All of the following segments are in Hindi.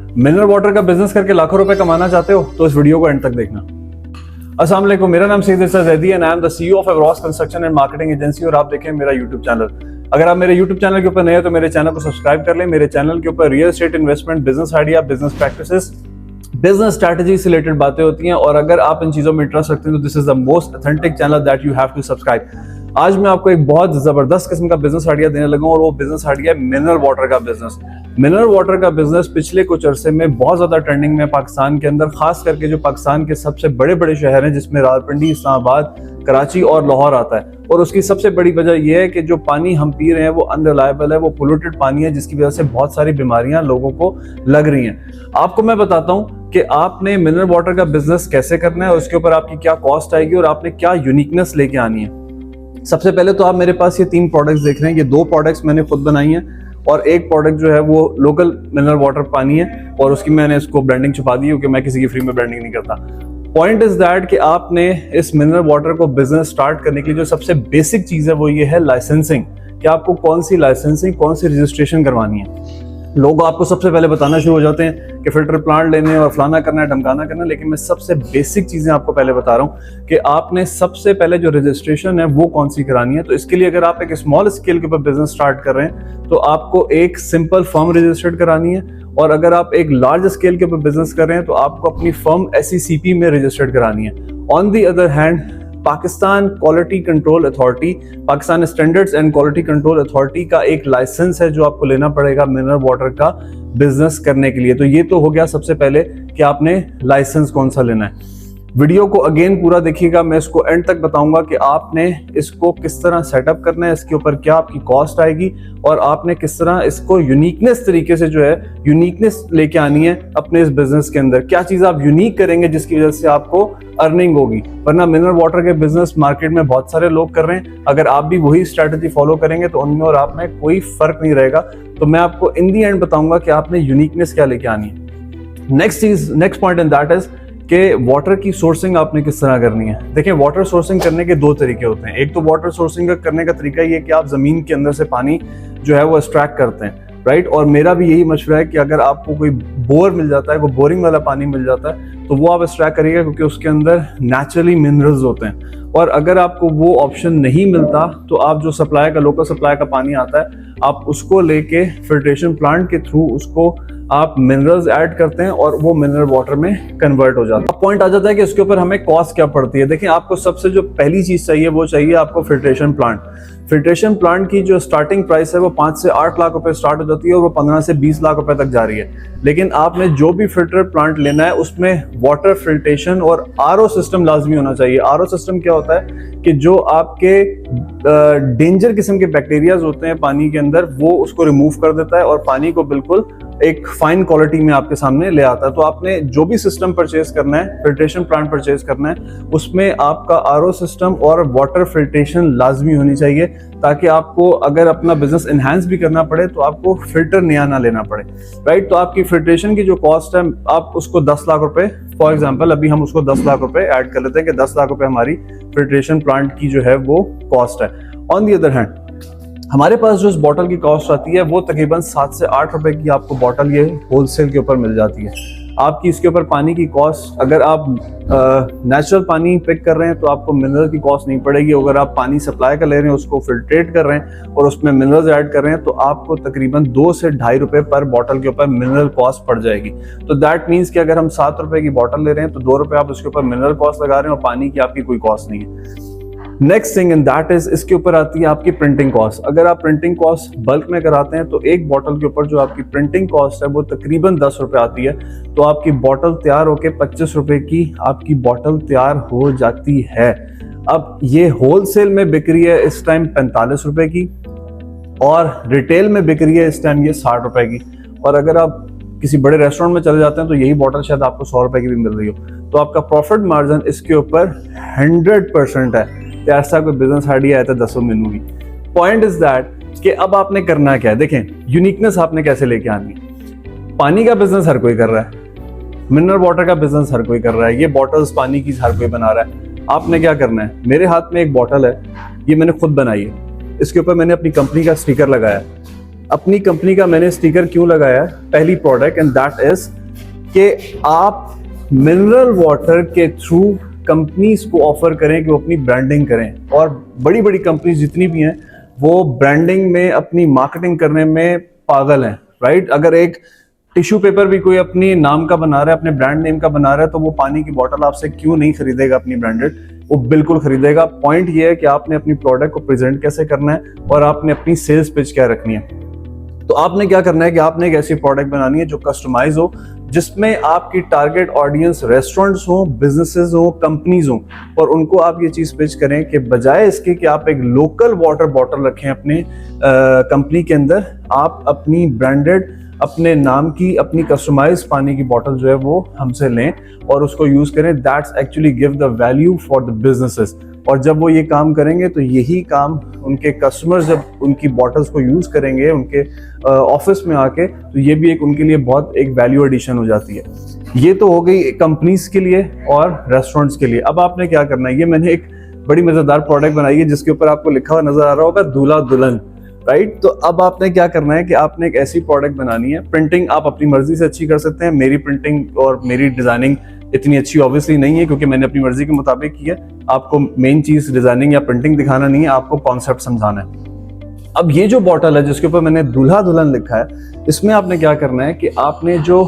मिनरल वाटर का बिजनेस करके लाखों रुपए कमाना चाहते हो तो इस वीडियो को एंड तक देखना। अस्सलाम वालेकुम, मेरा नाम Syed Irshad Zaidi and I am the CEO of Everos construction and marketing agency और आप देखें मेरा यूट्यूब चैनल। अगर आप मेरे यूट्यूब चैनल के ऊपर नए हो तो मेरे चैनल को सब्सक्राइब कर लें। मेरे चैनल के ऊपर real estate investment, business idea, business practices, business strategy से रिलेटेड बातें होती हैं और अगर आप इन चीजों में इंटरेस्ट रखते हैं तो this is the most authentic channel that you have to subscribe. आज मैं आपको एक बहुत जबरदस्त किस्म का बिजनेस आइडिया देने लगा हूं और वो बिजनेस आइडिया है मिनरल वाटर का बिजनेस। मिनरल वाटर का बिजनेस पिछले कुछ अरसे में बहुत ज्यादा ट्रेंडिंग में पाकिस्तान के अंदर, खास करके जो पाकिस्तान के सबसे बड़े बड़े शहर हैं जिसमें रावलपिंडी, इस्लामाबाद, कराची और लाहौर आता है। और उसकी सबसे बड़ी वजह यह है कि जो पानी हम पी रहे हैं वो अनरिलायबल है, वो पोल्यूटेड पानी है जिसकी वजह से बहुत सारी बीमारियां लोगों को लग रही हैं। आपको मैं बताता हूं कि आपने मिनरल वाटर का बिजनेस कैसे करना है और उसके ऊपर आपकी क्या कॉस्ट आएगी और आपने क्या यूनिकनेस लेके आनी है। सबसे पहले तो आप मेरे पास ये 3 प्रोडक्ट्स देख रहे हैं। ये 2 प्रोडक्ट्स मैंने खुद बनाई हैं और एक प्रोडक्ट जो है वो लोकल मिनरल वाटर पानी है और उसकी मैंने इसको ब्रांडिंग छुपा दी क्योंकि मैं किसी की फ्री में ब्रांडिंग नहीं करता। पॉइंट इज दैट कि आपने इस मिनरल वाटर को बिजनेस स्टार्ट करने के लिए जो सबसे बेसिक चीज है वो ये है लाइसेंसिंग, कि आपको कौन सी लाइसेंसिंग, कौन सी रजिस्ट्रेशन करवानी है। लोग आपको सबसे पहले बताना शुरू हो जाते हैं कि फिल्टर प्लांट लेने और फलाना करना है, ढमकाना करना है, लेकिन मैं सबसे बेसिक चीजें आपको पहले बता रहा हूं कि आपने सबसे पहले जो रजिस्ट्रेशन है वो कौन सी करानी है। तो इसके लिए अगर आप एक स्मॉल स्केल के ऊपर बिजनेस स्टार्ट कर रहे हैं तो आपको एक सिंपल फर्म रजिस्टर्ड करानी है और अगर आप एक लार्ज स्केल के ऊपर बिजनेस कर रहे हैं तो आपको अपनी फर्म SECP में रजिस्टर्ड करानी है। On the other hand Pakistan quality control authority, Pakistan standards and quality control authority का एक लाइसेंस है जो आपको लेना पड़ेगा मिनरल वाटर का बिजनेस करने के लिए। तो ये तो हो गया सबसे पहले कि आपने लाइसेंस कौन सा लेना है। वीडियो को अगेन पूरा देखिएगा, मैं इसको एंड तक बताऊंगा कि आपने इसको किस तरह सेटअप करना है, इसके ऊपर क्या आपकी कॉस्ट आएगी और आपने किस तरह इसको यूनिकनेस तरीके से जो है यूनिकनेस लेके आनी है अपने इस बिजनेस के अंदर। क्या चीज आप यूनिक करेंगे जिसकी वजह से आपको अर्निंग होगी, वरना मिनरल वाटर के बिजनेस मार्केट में बहुत सारे लोग कर रहे हैं। अगर आप भी वही स्ट्रैटेजी फॉलो करेंगे तो उनमें और आप में कोई फर्क नहीं रहेगा। तो मैं आपको इन दी एंड बताऊंगा कि आपने यूनिकनेस क्या लेके आनी है। Next point in that is कि वाटर की सोर्सिंग आपने किस तरह करनी है। देखिए, वाटर सोर्सिंग करने के 2 तरीके होते हैं। एक तो वाटर सोर्सिंग करने का तरीका ये कि आप जमीन के अंदर से पानी जो है वो एक्सट्रैक्ट करते हैं, राइट। और मेरा भी यही मशवरा है कि अगर आपको कोई बोर मिल जाता है, कोई बोरिंग वाला पानी मिल जाता है तो वो आप एक्सट्रैक्ट करिएगा क्योंकि उसके अंदर नेचुरली मिनरल्स होते हैं। और अगर आपको वो ऑप्शन नहीं मिलता तो आप जो सप्लाई का, लोकल सप्लाई का पानी आता है, आप उसको लेके फिल्ट्रेशन प्लांट के थ्रू उसको आप मिनरल्स ऐड करते हैं और वो मिनरल वाटर में कन्वर्ट हो जाता है। पॉइंट आ जाता है कि इसके ऊपर हमें कॉस्ट क्या पड़ती है। देखिए, आपको सबसे जो पहली चीज चाहिए वो चाहिए आपको फिल्ट्रेशन प्लांट। फिल्ट्रेशन प्लांट की जो स्टार्टिंग प्राइस है वो 5 से 8 लाख रुपए स्टार्ट हो जाती है और वो 15 से 20 लाख रुपए तक जा रही है। लेकिन आपने जो भी फिल्टर प्लांट लेना है उसमें वाटर फिल्ट्रेशन और RO सिस्टम लाजमी होना चाहिए। RO सिस्टम क्या होता है कि जो आपके डेंजर किस्म के बैक्टीरियाज होते हैं पानी के अंदर वो उसको रिमूव कर देता है और पानी को बिल्कुल एक फाइन क्वालिटी में आपके सामने ले आता है। तो आपने जो भी सिस्टम परचेज करना है, फिल्ट्रेशन प्लांट परचेज करना है, उसमें आपका RO सिस्टम और वाटर फिल्ट्रेशन लाजमी होनी चाहिए ताकि आपको अगर अपना बिजनेस एनहांस भी करना पड़े तो आपको फिल्टर नया ना लेना पड़े, राइट। तो आपकी फिल्ट्रेशन की जो कॉस्ट है आप उसको 10 लाख रुपए, फॉर एग्जांपल अभी हम उसको 10 लाख रुपए ऐड कर लेते हैं कि 10 लाख रुपए हमारी फिल्ट्रेशन प्लांट की जो है वो कॉस्ट है। ऑन दी अदर हैंड हमारे पास जो इस बॉटल की कॉस्ट आती है वो तकरीबन 7 से 8 रुपए की आपको बॉटल ये होलसेल के ऊपर मिल जाती है। आपकी इसके ऊपर पानी की कॉस्ट, अगर आप नेचुरल पानी पिक कर रहे हैं तो आपको मिनरल की कॉस्ट नहीं पड़ेगी। अगर आप पानी सप्लाई का ले रहे हैं, उसको फिल्ट्रेट कर रहे हैं और उसमें मिनरल्स ऐड कर रहे हैं तो आपको तकरीबन 2 से 2.5 रुपए पर बॉटल के ऊपर मिनरल कॉस्ट पड़ जाएगी। तो दैट मीन्स कि अगर हम 7 रुपए की बॉटल ले रहे हैं तो 2 रुपए आप उसके ऊपर मिनरल कॉस्ट लगा रहे हैं और पानी की आपकी कोई कॉस्ट नहीं है। Next thing in that is इसके ऊपर आती है आपकी प्रिंटिंग कॉस्ट। अगर आप प्रिंटिंग कॉस्ट बल्क में कराते हैं तो एक बॉटल के ऊपर जो आपकी प्रिंटिंग कॉस्ट है वो तकरीबन 10 रुपए आती है। तो आपकी बॉटल तैयार होके 25 रुपए की आपकी बॉटल तैयार हो जाती है। अब ये होलसेल में बिक रही है इस टाइम 45 रुपए की और रिटेल में बिक रही है इस टाइम ये 60 रुपए की। और अगर आप किसी बड़े रेस्टोरेंट में चले जाते हैं तो यही बॉटल शायद आपको 100 रुपए की भी मिल रही हो। तो आपका प्रॉफिट मार्जिन इसके ऊपर 100% है। ऐसा कोई बिजनेस आइडिया है तो दसो मैनू भी। पॉइंट इज दैट कि अब आपने करना क्या है। देखें, यूनिकनेस आपने कैसे लेके आनी है। पानी का बिजनेस हर कोई कर रहा है, मिनरल वाटर का बिजनेस हर कोई कर रहा है, ये बॉटल्स पानी की हर कोई बना रहा है। आपने क्या करना है, मेरे हाथ में एक बॉटल है, ये मैंने खुद बनाई है, इसके ऊपर मैंने अपनी कंपनी का स्टिकर लगाया है। अपनी कंपनी का मैंने स्टिकर क्यों लगाया है? पहली प्रोडक्ट एंड दैट इज कि आप मिनरल वाटर के थ्रू कंपनीज को ऑफर करें कि वो अपनी ब्रांडिंग करें। और बड़ी बड़ी कंपनीज जितनी भी हैं वो ब्रांडिंग में, अपनी मार्केटिंग करने में पागल हैं, राइट। अगर एक टिश्यू पेपर भी कोई अपनी नाम का बना रहा है, अपने ब्रांड नेम का बना रहा है, तो वो पानी की बोतल आपसे क्यों नहीं खरीदेगा अपनी ब्रांडेड? वो बिल्कुल खरीदेगा। पॉइंट ये है कि आपने अपनी प्रोडक्ट को प्रेजेंट कैसे करना है और आपने अपनी सेल्स पिच क्या रखनी है। तो आपने क्या करना है कि आपने एक ऐसी प्रोडक्ट बनानी है जो कस्टमाइज हो, जिसमें आपकी टारगेट ऑडियंस रेस्टोरेंट्स हो, बिजनेसेस हो, कंपनीज हो, और उनको आप ये चीज पिच करें कि बजाय इसके कि आप एक लोकल वाटर बॉटल रखें अपने कंपनी के अंदर, आप अपनी ब्रांडेड, अपने नाम की, अपनी कस्टमाइज पानी की बोतल जो है वो हमसे लें और उसको यूज करें। That's actually give the value for the businesses. और जब वो ये काम करेंगे तो यही काम उनके कस्टमर्स जब उनकी बॉटल्स को यूज करेंगे उनके ऑफिस में आके, तो ये भी एक उनके लिए बहुत एक वैल्यू एडिशन हो जाती है। ये तो हो गई कंपनीज के लिए और रेस्टोरेंट्स के लिए। अब आपने क्या करना है, ये मैंने एक बड़ी मजेदार प्रोडक्ट बनाई है जिसके ऊपर आपको लिखा हुआ नजर आ रहा होगा दूल्हा दुल्हन, राइट। तो अब आपने क्या करना है कि आपने एक ऐसी प्रोडक्ट बनानी है। प्रिंटिंग आप अपनी मर्जी से अच्छी कर सकते हैं। मेरी प्रिंटिंग और मेरी डिजाइनिंग इतनी अच्छी ऑब्वियसली नहीं है क्योंकि मैंने अपनी मर्जी के मुताबिक की है। आपको मेन चीज डिजाइनिंग या प्रिंटिंग दिखाना नहीं है, आपको कॉन्सेप्ट समझाना है। अब ये जो बॉटल है जिसके ऊपर मैंने दूल्हा दुल्हन लिखा है, इसमें आपने क्या करना है कि आपने जो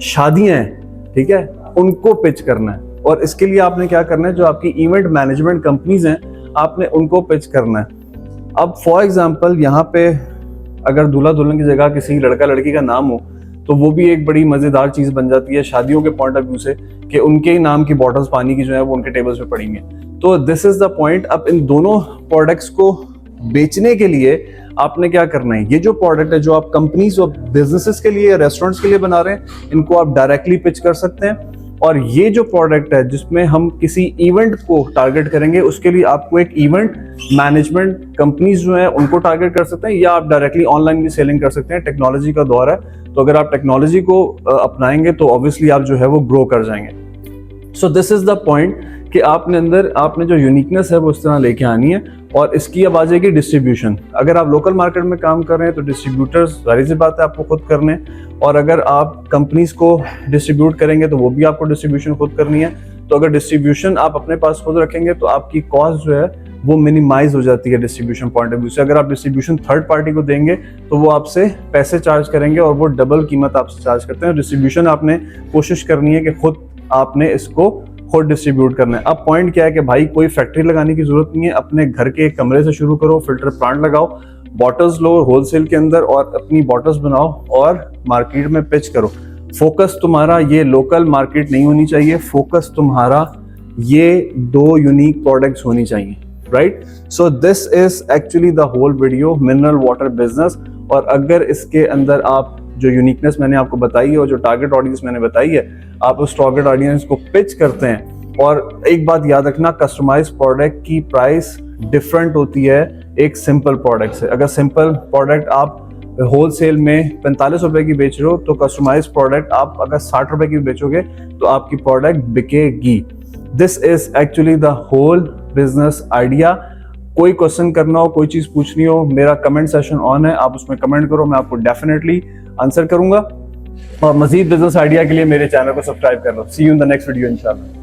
शादियां हैं, ठीक है, उनको पिच करना है। और इसके लिए आपने क्या करना है, जो आपकी इवेंट मैनेजमेंट कंपनीज हैं आपने उनको पिच करना है। अब फॉर एग्जाम्पल यहाँ पे अगर दूल्हा दुल्हन की जगह किसी लड़का लड़की का नाम हो तो वो भी एक बड़ी मजेदार चीज बन जाती है शादियों के पॉइंट ऑफ व्यू से, कि उनके ही नाम की बॉटल्स पानी की जो है वो उनके टेबल्स पे पड़ेंगे। तो दिस इज द पॉइंट। अब इन दोनों प्रोडक्ट्स को बेचने के लिए आपने क्या करना है, ये जो प्रोडक्ट है जो आप कंपनीज और बिजनेसेस के लिए, रेस्टोरेंट्स के लिए बना रहे हैं, इनको आप डायरेक्टली पिच कर सकते हैं। और ये जो प्रोडक्ट है जिसमें हम किसी इवेंट को टारगेट करेंगे, उसके लिए आपको एक इवेंट मैनेजमेंट कंपनीज जो है उनको टारगेट कर सकते हैं, या आप डायरेक्टली ऑनलाइन भी सेलिंग कर सकते हैं। टेक्नोलॉजी का दौर है, तो अगर आप टेक्नोलॉजी को अपनाएंगे तो ऑब्वियसली आप जो है वो ग्रो कर जाएंगे। सो दिस इज द पॉइंट कि आपने जो यूनिकनेस है वो इस तरह लेके आनी है। और इसकी अब आ जाएगी डिस्ट्रीब्यूशन। अगर आप लोकल मार्केट में काम कर रहे हैं तो डिस्ट्रीब्यूटर्स जाहिर सी बात है आपको खुद करने, और अगर आप कंपनीज को डिस्ट्रीब्यूट करेंगे तो वो भी आपको डिस्ट्रीब्यूशन खुद करनी है। तो अगर डिस्ट्रीब्यूशन आप अपने पास खुद रखेंगे तो आपकी कॉस्ट जो है वो मिनिमाइज हो जाती है डिस्ट्रीब्यूशन पॉइंट ऑफ व्यू से। अगर आप डिस्ट्रीब्यूशन थर्ड पार्टी को देंगे तो वो आपसे पैसे चार्ज करेंगे और वो डबल कीमत आपसे चार्ज करते हैं। डिस्ट्रीब्यूशन आपने कोशिश करनी है कि खुद आपने इसको खुद डिस्ट्रीब्यूट करना है। अब पॉइंट क्या है कि भाई कोई फैक्ट्री लगाने की जरूरत नहीं है, अपने घर के एक कमरे से शुरू करो, फिल्टर प्लांट लगाओ, बॉटल्स लो होलसेल के अंदर और अपनी बॉटल्स बनाओ और मार्केट में पिच करो। फोकस तुम्हारा ये लोकल मार्केट नहीं होनी चाहिए, फोकस तुम्हारा ये दो यूनिक प्रोडक्ट्स होनी चाहिए, right. So this is actually the whole video, mineral water business. और अगर इसके अंदर आप जो यूनिकनेस मैंने आपको बताई है और जो टारगेट ऑडियंस मैंने बताई है, आप उस टारगेट ऑडियंस को पिच करते हैं। और एक बात याद रखना, कस्टमाइज प्रोडक्ट की प्राइस डिफरेंट होती है एक सिंपल प्रोडक्ट से। अगर सिंपल प्रोडक्ट आप होलसेल में 45 रुपए की बेच रहे हो तो कस्टमाइज प्रोडक्ट आप अगर 60 रुपए की बेचोगे तो आपकी प्रोडक्ट बिकेगी। This is actually the whole business idea. कोई क्वेश्चन करना हो, कोई चीज पूछनी हो, मेरा कमेंट सेशन ऑन है, आप उसमें कमेंट करो, मैं आपको डेफिनेटली आंसर करूंगा। और मजीद बिजनेस आइडिया के लिए मेरे चैनल को सब्सक्राइब कर लो। See you in the next video इंशाल्लाह।